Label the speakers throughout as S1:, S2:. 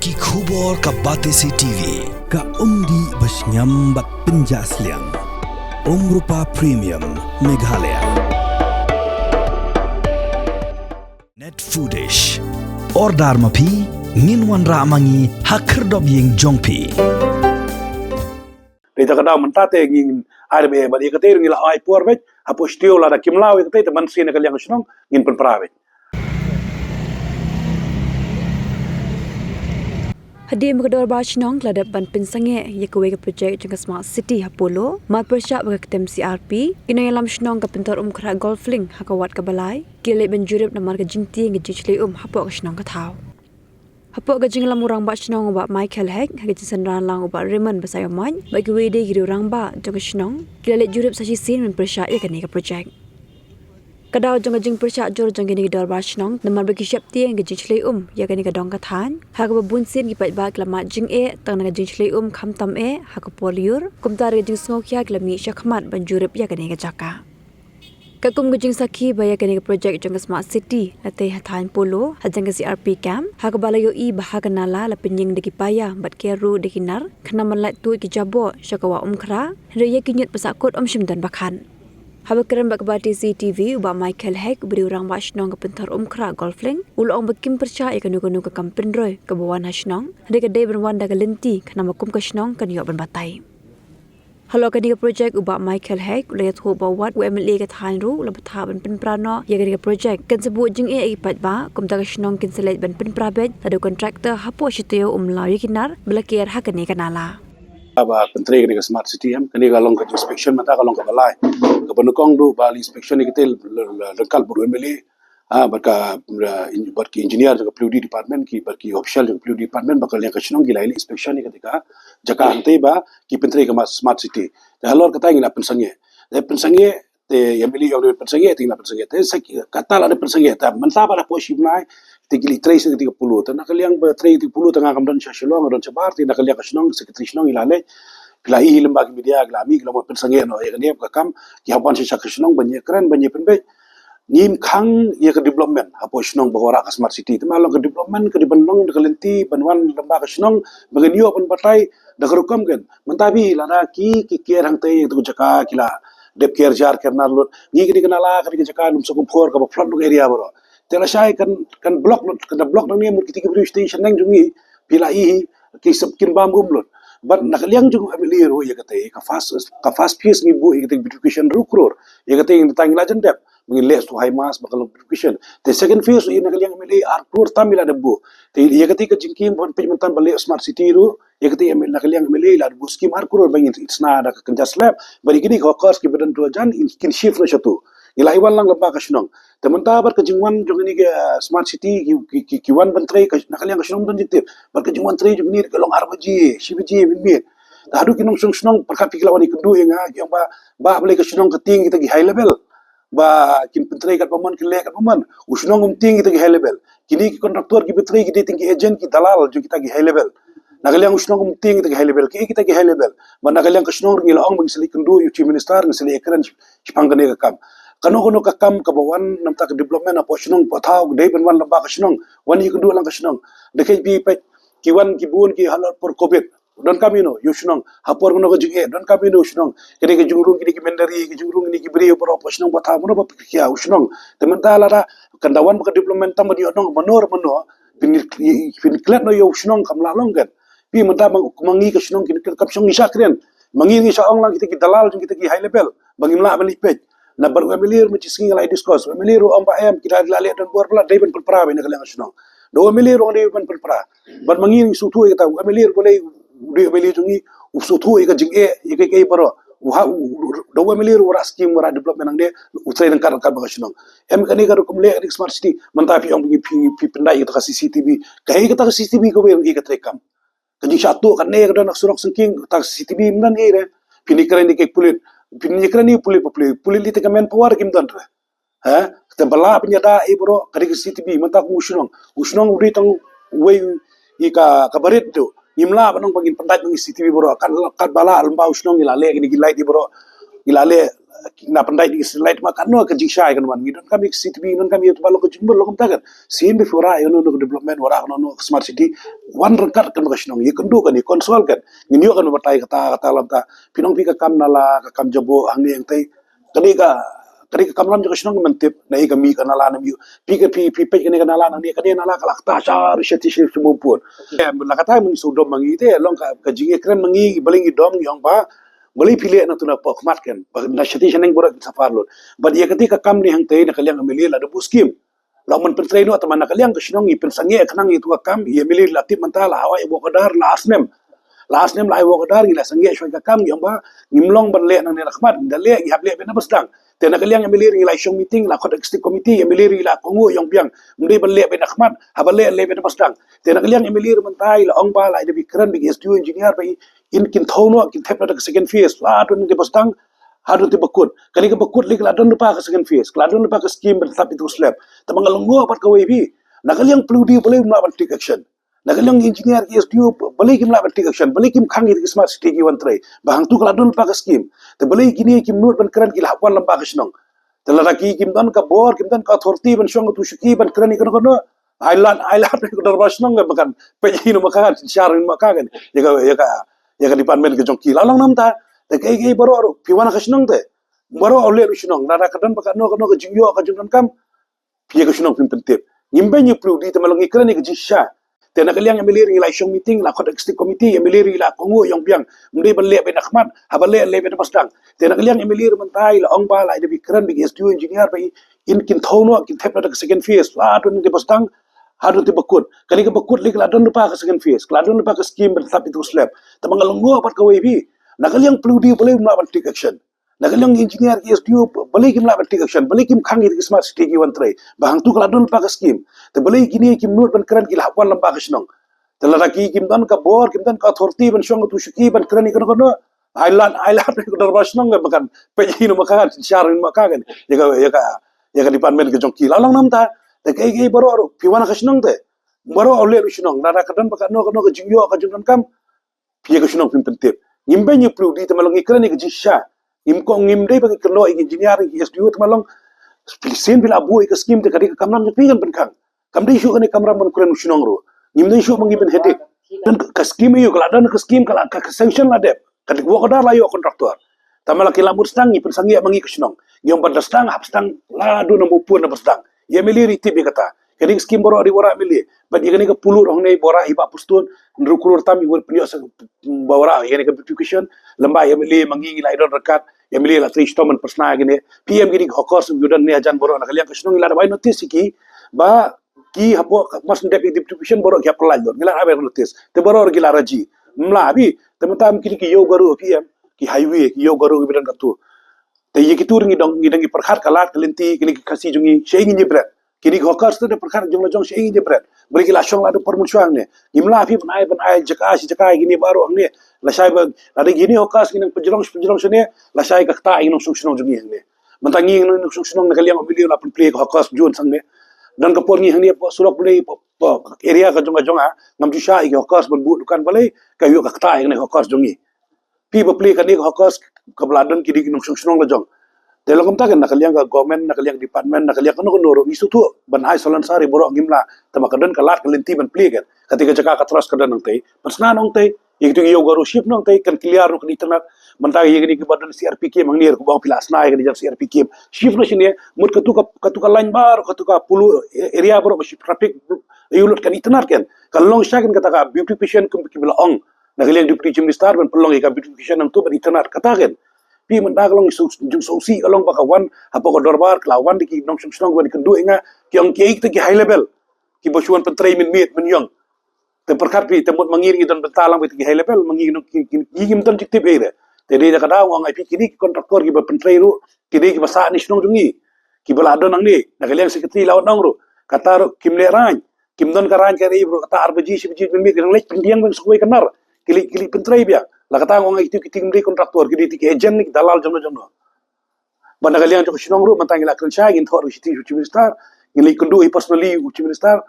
S1: ki khubor ka Batesi TV
S2: ka umdi basnyam bat penjaslian Rupa Premium Meghalaya
S1: Net Foodish Ordar mapi nginwan ramangi hakerdob yeng jongpi
S3: Kita kadang mentate ngin arbe ba ikate ngila ai por bet apostio la da kimlaw ikate te mansi na kalyang snong ngin pen pravet.
S4: Hadir mengador Barchnong ladap ban pensange yakwe ke projek jangka Smart City Apollo mat persyak berketem CRP ina yalam snong ke pentor khra golfling hakawat ke balai kile benjurip namar ke jingti nge jichle hapok ke snong ke thau hapok ke jinglam urang Barchnong ba Michael Hack hage senran lang ba Raymond basayaman ba ke wede giru rang ba jangka snong kile jurip sashi sin men persyak yakane ke projek Kadau jangka jing persyak jor jangka ni gedor Barchnong namar bagi siap tiang ke jichle yakane ke dong kathan hak ba bunsin ki pat ba klamat jing tang na jing chle kham tam hak poliur kumtar ke jing snokya klami shakmat banjurip yakane ke jaka Kakum gujing sakhi baya kene projek jangka Smart City late hathan polo hajang CRP camp hak balayo bahaganala la penying deki paya bat keru dekinar khna manlat tu ki jabo shakawa khra reya kinyut pasakot shimdan bakhan Habakaran bakbati CTV uba Michael Hack beri orang Barchnong ke pentar khra golfling ulong bakim percaya kanu-kanu ke kampen roy ke bawan hasnong hade kedai berwan daga lenti khna makum ke snong kan yo batai Halo kani ke projek uba Michael Hack ulayat ho bawat UMLA ke than ru la batha ban pen prano ya kani ke projek kan sebut jing ipat ba kum ta snong kin selet ban pen prabet tadu kontraktor hapo shiteo lawi kinar belakir hakani kanala
S3: Ba pentri ke Smart City kani galong ke inspection mata galong ke balai ke benukong du bal inspection ikate lengkal buru MLA barka engineer ke PWD department ki barki official ke PWD department bakal yang ke snong gila inspection ni ketika jaka ante ba ki pentri ke Smart City halor kata ngina pensange te MLA yang pensange te ngina pensange te kata ada pensange ta mensaba la posibnai tigili 330 tan kaliang ba 330 tengah kamdan syashilong don sebar ti nakaliang kasnong sekretari snong ilale pilai lembaga media glami glamo pensange no ya kani kam ki hapan syashilong banyak keren banyak penbe nim khang ya ke development apo snong bahora ka Smart City te malong ke development ke dibenong de kalenti banwan lembaga snong bagenio pun batai dagrukam kan mentabi lara ki ker hang te tu jaka kila dep ker jar kerna lut ngi ki kenala ka jaka lum sokum khor ka flood area boro Tela syai kan blok nang ni mut kita beri station nang jungi pilai ki sepkin bam umlot but nakaliang jung amili ro ya kate ka fast pace ni bu ya kate education ru kror ya kate ing tang la jendep ngi less to high mass bakal education the second phase ya nakaliang amili ar kror tamila debu te ya kate ka jingkim bon pejmentan balik Smart City ru ya kate nakaliang amili la debu skim ar kror bangin it's na ada ka slab bari gini ka course ki badan tu jan in shift na shatu ila iwan lang laba ka snong teman bar ke jingwan jong ni ke Smart City ki wan bantrai ka nakaliang ka snong dan jitip bar ke jingwan trai jong ni ke long arbaji shibji bin hadu kinong snong perkapi lawan ikendu yang yang ba balik ke snong ke ting kita gi high level ba kin pentrai kat paman ke le kat paman usnong ting kita gi high level kini ki kontraktor ki betrai ki tinggi agent ki dalal jong kita gi high level nakaliang usnong ting kita gi high level ki kita gi high level ba nakaliang ka snong ngi laong bang seli kendu yu chief minister ngi seli ekran chipangane ka kam kano ka kam ka bawan namta ka development apo snong pathaw dei benwan lamba ka snong wan yi kundu lang ka snong dekai bi pe ki wan ki bun ki halot por covid don kamino yu snong hapor ngono ka jige don kamino snong kene ka jungrung kini ki mendari ki jungrung ni ki bri por apo snong pathaw mono ba pikya snong teman ta lara kandawan ka development tam di onong manor fin klet no yu snong kam la long kan bi menta mangi ka snong kini ka snong isa kren mangi ni sa ong lang kita ki dalal kita ki high level bangimla balik pe na baru amilir mesti singi lai discuss amilir amba am kita lali dan bor pula dai ben perpra ben kalang snong do amilir ong dai ben perpra ban mangin sutu kita amilir boleh di amilir jungi usutu ka jing ke baro do amilir wara scheme wara development ang de utrai nang kar snong em kani ka kum le Smart City mentapi ong pi pendai kita CCTV kai kita CCTV ko ben ka trekam kanji satu kan ne ka nak surok sengking tak CCTV men ni re pini keren di ke pulit Pinyekran ni puli li teka manpower kim dan kita bala penyada bro kadi ke CCTV mata usnong uri tang way ika kabarit tu imla banong pagin pandat ng CCTV bro kan bala alba usnong ilale gini gilai di bro ilale na pandai di slide makan no ke jishai kan wan ngidon kami CTB non kami tu balok ke jumbel lokum takan sim before no development wara no smart city wan rekat kan kasnong ye kendu kan ye konsol kan nginyo kan batai kata lam ta pinong pi ka kam nala ka kam jabo angni yang tai kani ka kamram jo kasnong mentip nai kami kan nala nam yu pi pe kani kan nala nang ni kani nala kalak ta char sheti sumupun la kata mun sudom mangi te long ka jinge kren mangi balingi dom yong ba boleh pilih na tuna pok mat kan na shati shaneng borak safar lon but ye ketika kam ni hang tei na kaliang amili la de buskim la man pentrei no atama na kaliang kasnong i pensange kanang itu kam ye mili la tip mentala hawa ibo kadar last name la ibo kadar ila sange shoi ka kam yong ba ngimlong ban le nang ne rakhmat dale i hable be na basdang te na kaliang amili ila shong meeting la khot executive committee amili ila kongu yong biang mde ban le be na rakhmat habale le be na basdang te na kaliang amili mentai la ong ba la de bikran big SDU engineer bai in kin thono kin thep na second phase la adun de bastang hadu te bakut kali ke bakut lik la adun lupa ke second phase la adun lupa ke scheme bertap itu slab tamangal ngo pat ka webi nakal yang perlu di boleh melawan take action nakal yang engineer SDU boleh kim melawan take action boleh kim khangi ke smart city ki wantre bahang tu kala adun lupa ke scheme te boleh kini kim nut ban kran ki la wan lamba ke snong te la ki kim dan ka bor kim dan ka authority ban shong tu shuki ban kran ikon kono Island ko darbas nong bakan pejino makakan sharin makakan ya kan department ke jongki lalang nam ta te kai baro piwana kasnong te baro ole lusnong nara kadan bakan no ke jingyo ka jingkan kam pie ke snong pimpentip ngimbe ni plu di te malongi kran ke jisha te na kaliang emilir ila shong meeting la khot executive committee emilir ila kongu yong biang mde balle be nakmat habale le be pasdang te na kaliang emilir mentai la ong ba la de bikran big SDU engineer bai in kin thono kin thep na second phase la atun de pasdang hadu te bakut kali ke bakut lik ladon lupa ke second phase ladon lupa ke scheme bertap itu slab tamangal ngo pat ka webi nakal yang perlu di boleh melawan take action nakal yang engineer SDU boleh kim melawan take action boleh kim khangi ke smart city ki wantre bahang tu ladon lupa ke scheme te boleh gini kim nut ban kran ki hapwan lamba ke snong te laraki kim dan ka bor kim dan ka authority ban shong tu shuki ban kran ikon kono Island ko darbas nong bakan pejino makakan sharin makakan ya ka department ke jongki lalang nam ta te kai baro piwana kasnong te baro ole lusnong nara kadan bakan no ke jingyo ka jingkan kam pie kasnong pimpentip ngimbe ni plu di temalong ikran ni jisha ngimko ngimde bagi kerno engineer ki SDU temalong sen bila abu ke scheme te kadi kamram ni pingan benkang kamde isu kan kamram man kuren lusnong ro ngimde isu mangi ben hedik dan ka scheme yu kala dan ke scheme kala ka sanction la dep kadi wo kadar la yo kontraktor tamala kilamur stang ni pensangi mangi kasnong ngom badastang hapstang la do na mupur na bastang ye mili ritip ye kata kini skim boro di bora mili but ye kini ke pulur ong nei bora iba pustun nrukulur tam ibu penyo sa bora ye kini ke education lamba ye mili mangi la idon rekat ye mili la trish toman persna gini PM gini hokos yudan ne ajan boro nakaliang kasnong ila bai notice ki ba ki hapo mas ndep education boro ki apply don ngila abe notice te boro gila raji mla abi temutam kini ki yo garu PM ki highway ki yo garu bidan katu te ye kitur ngi perkhat kalat kelenti kini kasih jungi sheingi jebret kini hokers tu de perkhat jong jong sheingi jebret beli kila shong la de permusuang ne imla api banai jaka gini baru ang ne la sai ba ada gini hokers gini penjerong sene la sai ka ta ing sung sung jungi ne mentangi ing sung sung ne kaliang beli la play hokers jun sang ne dan ke porni hang ne sulok beli area ka jong ngam ju sha ing hokers bu dukan balai ka yu ka ta ing ne hokers jungi pi ba play ka ne hokers kabladan kidi kinung sung la jong telkom ta kan nakaliang ka government nakaliang department nakaliang kono kono isu tu ban hai solan sari boro ngimla tamakadan kalat kalenti ban play kan ketika jaka ka trust kadan nang tei persna nang tei itu yo garu ship nang tei kan clear no kini mentang ye ni ke badan CRPK mangnir ko bang pilasna ye ni CRPK ship no sini mut katuka line bar katuka pulu area boro ship traffic yulut kan itenar kan kalong shakin kata ka beautification kum kibla ong nakaliang deputy chief minister ban pelong ka beautification nang tu ban itenar kata kan pi mendak long jung sosi along bakawan apa ko dorbar klawan di nong sung wan kendu inga kyong keik te ki high level ki bosuan pentrai min yong te perkat pi temut mangiri don bentalang ki high level mangi no ki gim ton tiktip ere te de kada wang ai pi kini kontraktor ki pentrai ru kini ki basa ni snong jungi ki baladon nang ni nakaliang sekretari lawan nong ru kata ru kim le ran kim don karan kari bro kata arbiji sibiji min nang lek pendiang bang sukoi kenar kili pentrai bia la kata ngong itu kiting di kontraktor kidi tik agent ni dalal jono banda kalian jok sinong ru mantang ila kren sha gin thor city chief minister ngilai kendu personally chief minister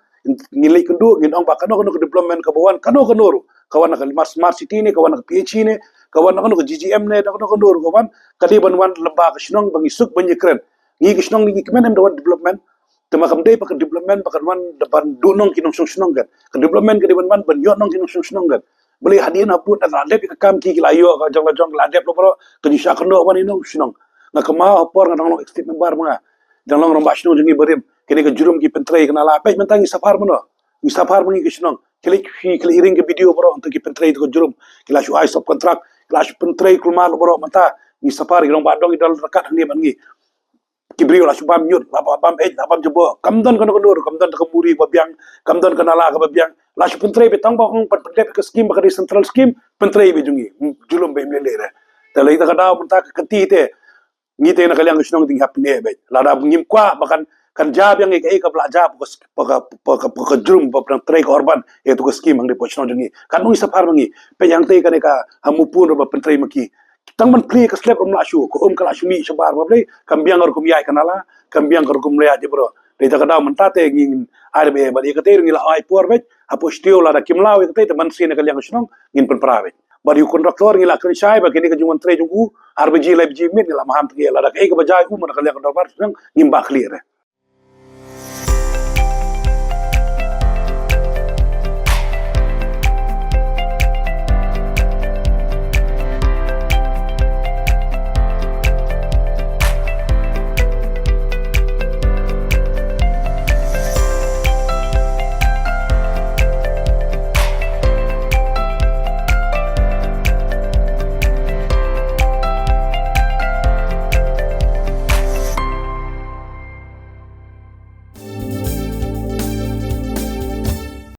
S3: ngilai kendu ngin ong bakano kono development ka bawan kano ru kawan nak smart city ni kawan nak PHC ni kawan nak GGM ni nak nur kawan kali banwan lembah kesnong bagi suk banyakren ngi kesnong ni kemen dewan development tema kamdei pakai development pakai wan depan dunong kinong snong kan ke development ke dewan wan banyo nong kinong snong kan boleh hadiah naput ada lep ke kam ki layo ka jong ladep lo pro ke disha kendo wan inong snong na kema hopor nang extend member mga dang long rombas no jengi berim kini ke jurum ki pentrei kena la pe mentangi safar mono ni safar mengi kisnong klik iring ke video bro untuk ki pentrei to jurum kila shu ai sub kontrak kila shu pentrei kulma bro mata ni safar ki long badong idal rekat ni mangi ki brio la subam nyut bam bam jebo kamdon kono kamdon ke muri babiang kamdon kana la ke babiang la shu pentrei betang ba hong pendep ke skim ba ke central skim pentrei be jungi julum be mele re talai ta kada munta ke keti te ni te na kaliang kisnong ting hap ne be la da ngim kwa bakan kan jab yang ke belajar ke jrum pa trek orban itu ke skim ang de pochno jungi kan ngi safar mangi pe yang te kan ka hamupun ba pentrei maki tang man play ke slap la shu ko kala shumi shabar ba play kambiang or kumyai kanala kambiang or kumle aje bro de ta kada man ta te ngin arbe ba de ke te ngi la ai por be apostio la da kimlawe ke te man sine kaliang kisnong ngin pen prave bari kontraktor ngi la kan shai ba kini ke jungan tre jungu arbg la bg mit ngi la maham ke la da ke bajai man kaliang kontraktor ngim ba clear